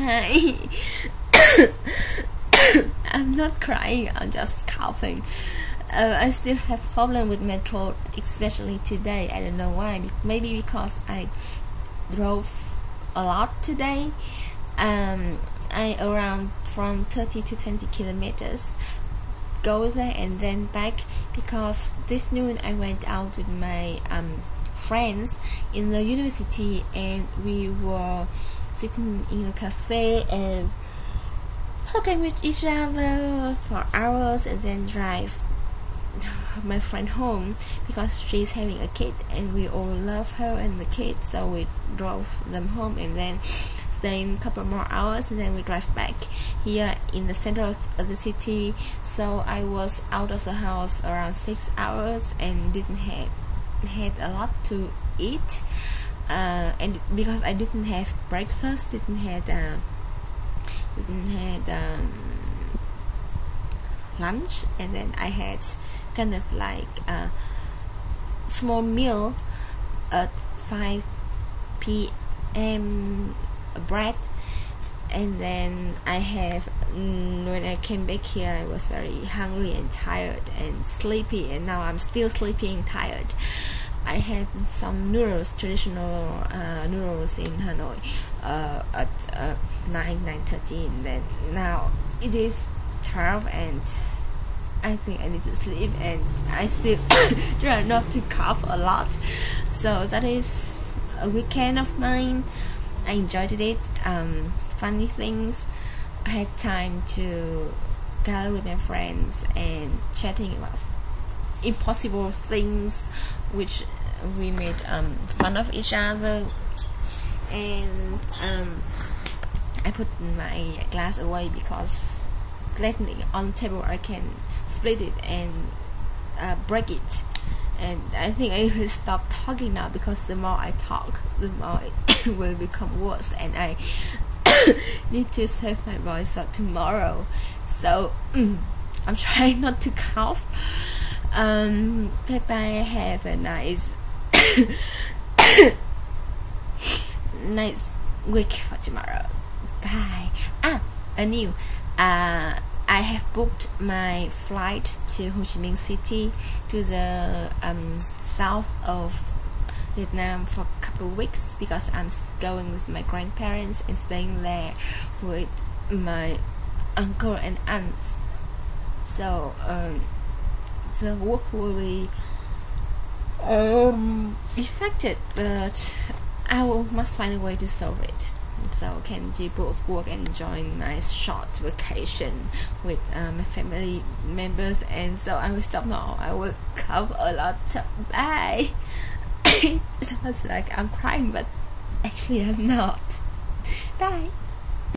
Hi. I'm not crying, I'm just coughing. I still have problem with my throat, especially today. I don't know why. Maybe because I drove a lot today. I around from 30 to 20 kilometers go there and then back, because this noon I went out with my friends in the university, and we were sitting in a cafe and talking with each other for hours, and then drive my friend home because she's having a kid and we all love her and the kid, so we drove them home and then staying a couple more hours, and then we drive back here in the center of the city. So I was out of the house around 6 hours and didn't had a lot to eat, and because I didn't have breakfast, didn't had lunch, and then I had kind of like a small meal at 5 p.m. bread, and then I have when I came back here I was very hungry and tired and sleepy, and now I'm still sleepy and tired. I had some noodles, traditional noodles in Hanoi at 9:30, and then now it is 12 and I think I need to sleep, and I still try not to cough a lot. So that is a weekend of mine. I enjoyed it. Funny things. I had time to gather with my friends and chatting about impossible things, which we made fun of each other. And I put my glass away because gladly on the table I can split it and break it. And I think I will stop talking now, because the more I talk, the more it will become worse, and I need to save my voice for tomorrow. So I'm trying not to cough. Bye bye. Have a nice nice week for tomorrow. Bye. I have booked my flight to Ho Chi Minh City, to the south of Vietnam, for a couple of weeks, because I'm going with my grandparents and staying there with my uncle and aunts. So the work will be affected, but must find a way to solve it. So can do both work and enjoy my short vacation with my family members. And so I will stop now. I will cough a lot. Bye. It sounds like I'm crying, but actually I'm not. Bye.